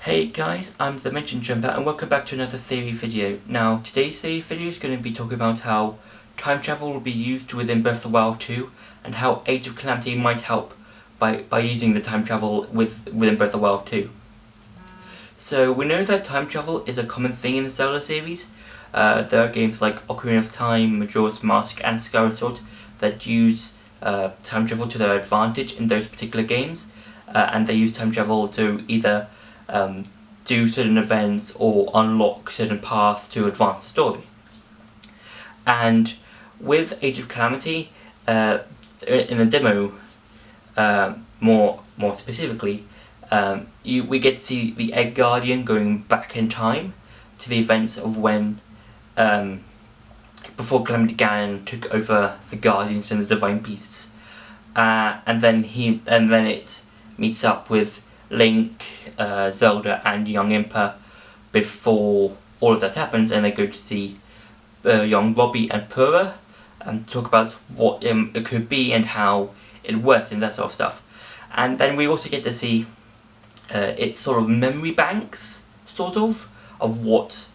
Hey guys, I'm the Dimension Jumper and welcome back to another theory video. Now, today's theory video is going to be talking about how time travel will be used within Breath of the Wild 2 and how Age of Calamity might help by using the time travel within Breath of the Wild 2. So, we know that time travel is a common thing in the Zelda series. There are games like Ocarina of Time, Majora's Mask and Skyward Sword that use time travel to their advantage in those particular games. And they use time travel to either do certain events or unlock certain paths to advance the story. And with Age of Calamity, in the demo, more specifically, we get to see the Egg Guardian going back in time to the events of when before Calamity Ganon took over the Guardians and the Divine Beasts, and then it meets up with Link, Zelda and young Impa before all of that happens, and they go to see young Robbie and Purah and talk about what it could be and how it works and that sort of stuff. And then we also get to see its sort of memory banks, sort of what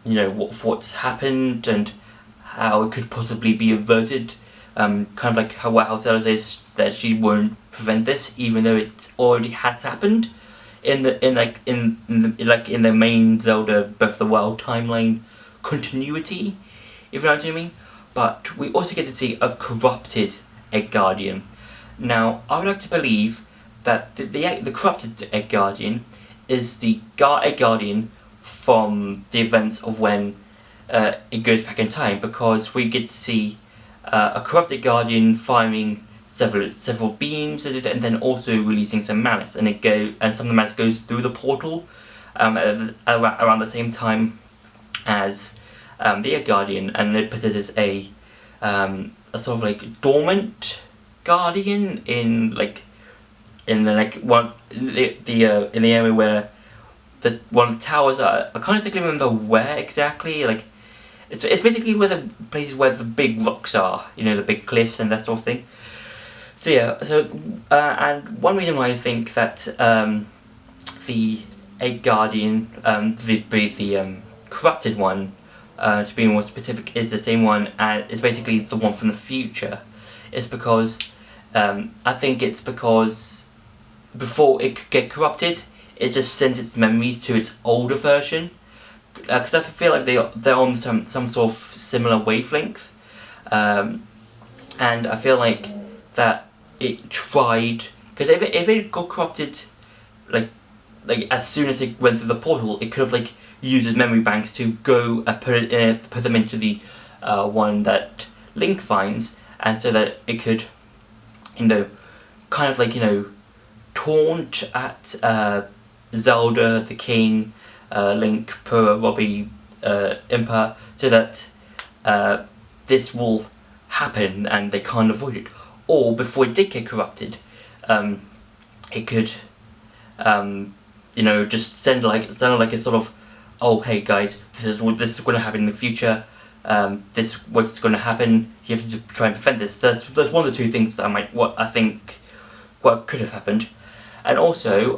what's happened and how it could possibly be averted. Kind of like how Zelda says that she won't prevent this, even though it already has happened in the main Zelda Breath of the Wild timeline continuity, if you know what I mean. But we also get to see a corrupted Egg Guardian. Now, I would like to believe that the corrupted Egg Guardian is the Egg Guardian from the events of when it goes back in time, because we get to see a corrupted Guardian firing several beams and then also releasing some malice, and some of the malice goes through the portal around the same time as the Egg Guardian, and it possesses a sort of like dormant Guardian in the area where one of the towers are. I can't exactly remember where exactly. It's basically where the places where the big rocks are, the big cliffs and that sort of thing. So yeah, and one reason why I think that the Egg Guardian, the corrupted one, to be more specific, is the same one and is basically the one from the future, is because I think it's because before it could get corrupted, it just sent its memories to its older version. Because I feel like they're on some sort of similar wavelength, and I feel like that it tried, because if it got corrupted, like as soon as it went through the portal, it could have used its memory banks to go and put them into the one that Link finds, and so that it could, kind of taunt at Zelda, the King, Link, Purah, Robbie, Impa, so that this will happen and they can't avoid it. Or before it did get corrupted, it could, just send like a sort of, oh hey guys, this is going to happen in the future. What's going to happen. You have to try and prevent this. That's one of the two things that what could have happened. And also,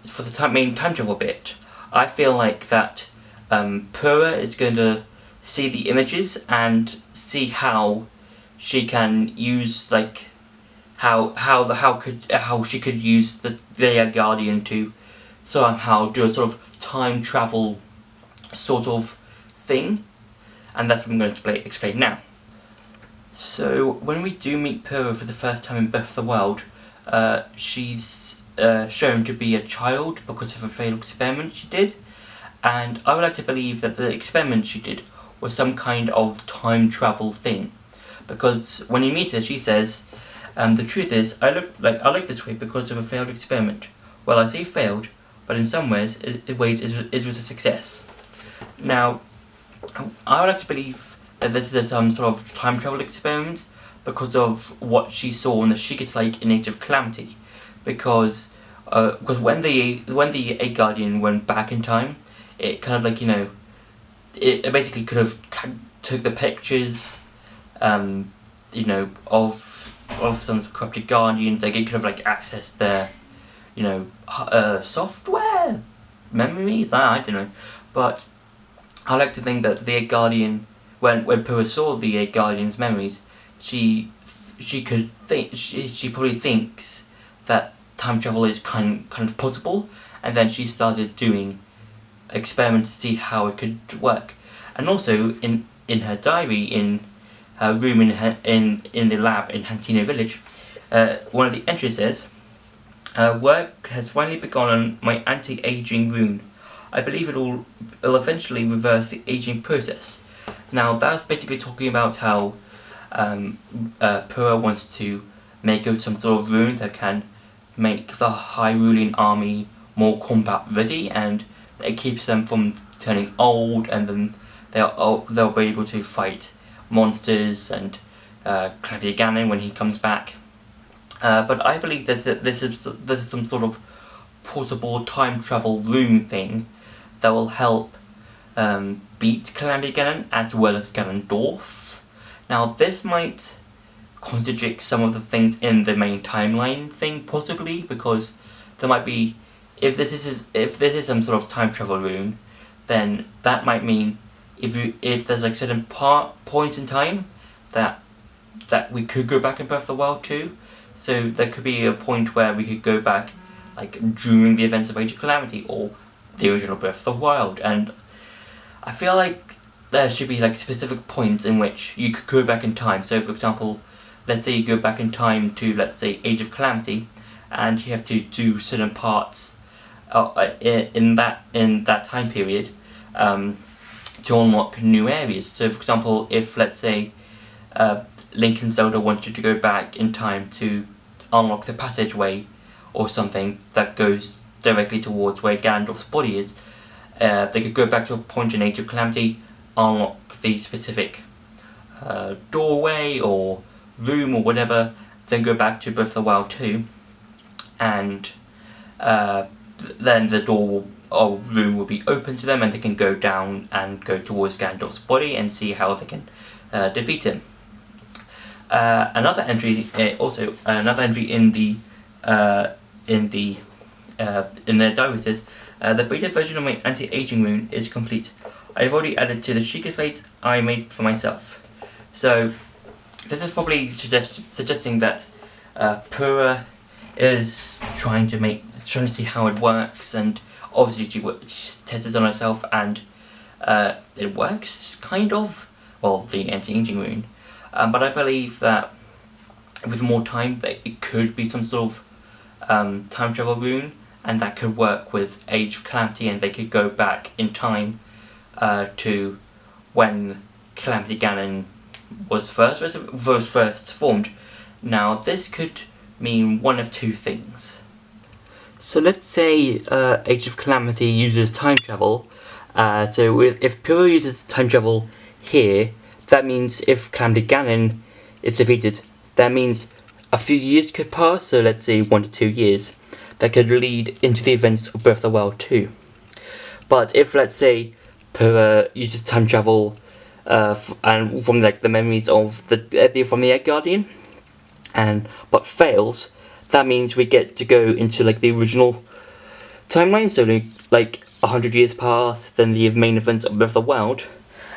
for the main time travel bit, I feel like that Purah is going to see the images and see how she can use how she could use the Guardian to somehow do a sort of time travel sort of thing, and that's what I'm going to explain now. So when we do meet Purah for the first time in Breath of the Wild, she's shown to be a child because of a failed experiment she did, and I would like to believe that the experiment she did was some kind of time travel thing, because when you meet her she says, the truth is I look this way because of a failed experiment. Well, I say failed, but in some ways it was a success. Now, I would like to believe that this is some sort of time travel experiment because of what she saw in the Secret Lake in Age of Calamity. Because when the Egg Guardian went back in time, it kind of it basically could have took the pictures, of some of the corrupted Guardians. It could have accessed their, software, memories. I don't know, but I like to think that the Eighth Guardian, when Purah saw the Eighth Guardian's memories, she probably thinks that time travel is kind of possible, and then she started doing experiments to see how it could work. And also in her diary, in her room in the lab in Hantino Village, one of the entries says, "Work has finally begun on my anti-aging rune. I believe it'll eventually reverse the aging process." Now that's basically talking about how Purah wants to make some sort of rune that can make the Hyrulean army more combat ready, and it keeps them from turning old, and then they'll be able to fight monsters and Calamity Ganon when he comes back. But I believe that this is some sort of portable time travel rune thing that will help beat Calamity Ganon as well as Ganondorf. Now this might contradict some of the things in the main timeline thing, possibly, because there might be, if this is some sort of time travel rune, then that might mean if there's like certain points in time that we could go back in Breath of the Wild 2. So there could be a point where we could go back like during the events of Age of Calamity or the original Breath of the Wild, and I feel like there should be like specific points in which you could go back in time. So for example, let's say you go back in time to, let's say, Age of Calamity, and you have to do certain parts in that time period to unlock new areas. So for example, if let's say Link and Zelda wanted to go back in time to unlock the passageway or something that goes directly towards where Ganondorf's body is, they could go back to a point in Age of Calamity, unlock the specific doorway or room or whatever, then go back to Breath of the Wild 2, and then the door or room will be open to them, and they can go down and go towards Ganondorf's body and see how they can defeat him. Another entry in their diary says, "The beta version of my anti-aging rune is complete. I've already added to the Sheikah slate I made for myself." So this is probably suggesting that Purah is trying to see how it works, and obviously she tests it on herself, and it works kind of. Well, the anti-aging rune, but I believe that with more time, that it could be some sort of time travel rune, and that could work with Age of Calamity, and they could go back in time to when Calamity Ganon was first formed. Now this could mean one of two things. So let's say Age of Calamity uses time travel. So if Purah uses time travel here, that means if Calamity Ganon is defeated, that means a few years could pass. So let's say 1 to 2 years. That could lead into the events of Breath of the Wild 2. But if, let's say, Purah uses time travel and from like the memories of from the Eighth Guardian, but fails, that means we get to go into like the original timeline. So like 100 years pass, then the main events of Breath of the Wild,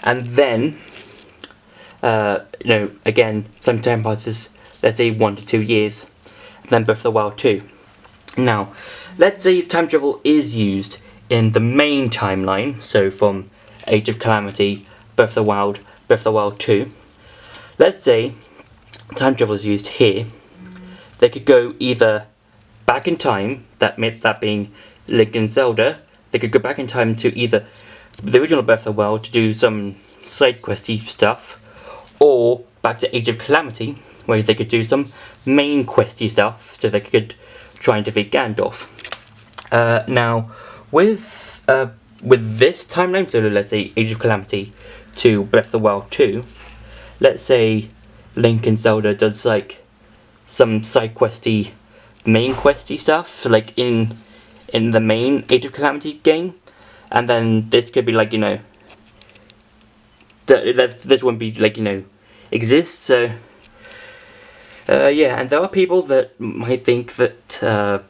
and then again some time passes. Let's say 1 to 2 years, and then Breath of the Wild 2. Now, let's say if time travel is used in the main timeline, so from Age of Calamity, Breath of the Wild, Breath of the Wild 2, let's say time travel is used here, they could go either back in time, that being Link and Zelda, they could go back in time to either the original Breath of the Wild to do some side questy stuff, or back to Age of Calamity, where they could do some main questy stuff, so they could try and defeat Ganondorf. Now, with this timeline, so let's say Age of Calamity to Breath of the Wild 2, let's say Link and Zelda does like some side questy, main questy stuff, so like in the main Age of Calamity game, and then this could be like, this wouldn't be like, exist, so yeah, and there are people that might think that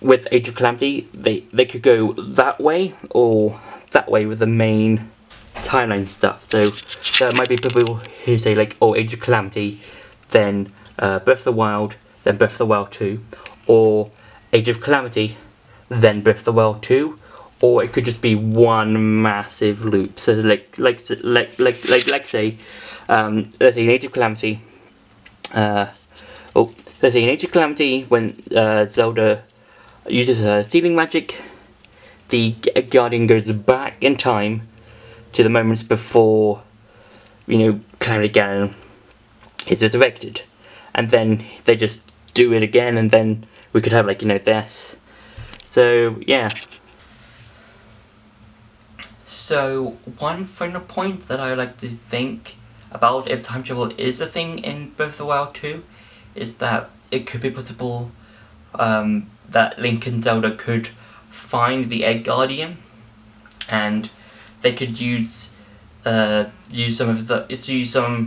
with Age of Calamity, they could go that way or that way with the main timeline stuff. So there might be people who say like, oh, Age of Calamity, then Breath of the Wild, then Breath of the Wild 2, or Age of Calamity, then Breath of the Wild 2, or it could just be one massive loop. So like say, let's say in Age of Calamity, let's say in Age of Calamity when Zelda uses her stealing magic, the Guardian goes back in time to the moments before, Calamity Ganon is resurrected, and then they just do it again, and then we could have this. So yeah. So one final point that I like to think about if time travel is a thing in Breath of the Wild 2 is that it could be possible that Link and Zelda could find the Egg Guardian, and they could use some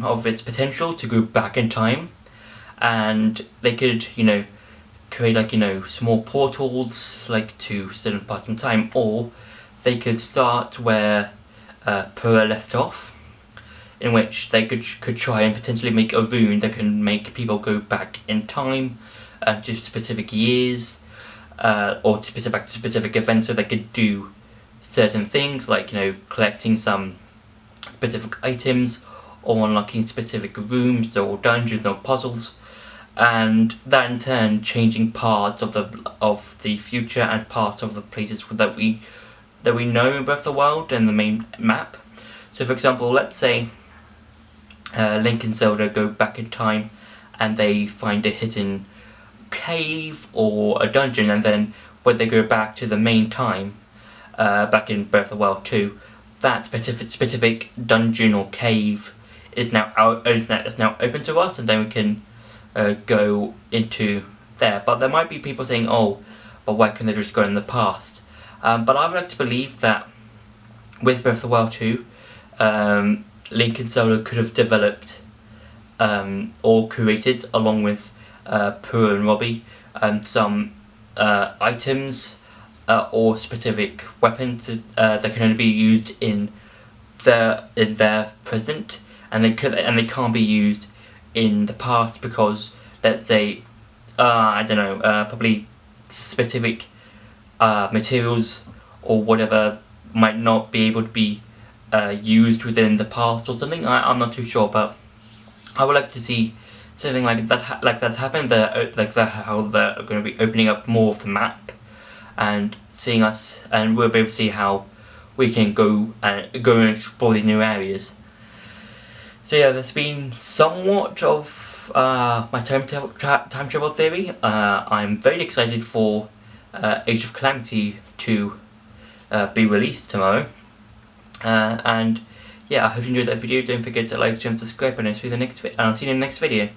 of its potential to go back in time, and they could create small portals to certain parts in time, or they could start where Purah left off, in which they could try and potentially make a rune that can make people go back in time to specific years, or to specific events, so they could do certain things like collecting some specific items or unlocking specific rooms or dungeons or puzzles, and that in turn changing parts of the future and parts of the places that we know in Breath of the Wild and the main map. So for example, let's say Link and Zelda go back in time and they find a hidden cave or a dungeon, and then when they go back to the main time, back in Breath of the Wild 2, that specific dungeon or cave is now open to us, and then we can go into there. But there might be people saying, oh, but why can't they just go in the past? But I would like to believe that with Breath of the Wild 2, Link and Zelda could have developed or created, along with Purah and Robbie, some items or specific weapons that can only be used in their present, and they can't be used in the past because, let's say, probably specific materials or whatever might not be able to be used within the past or something. I'm not too sure, but I would like to see something like that happen. How they're going to be opening up more of the map and seeing us, and we'll be able to see how we can go and explore these new areas. So yeah, there's been somewhat of my time travel theory. I'm very excited for Age of Calamity to be released tomorrow. And yeah, I hope you enjoyed that video. Don't forget to like, share and subscribe, and I'll see you in the next video.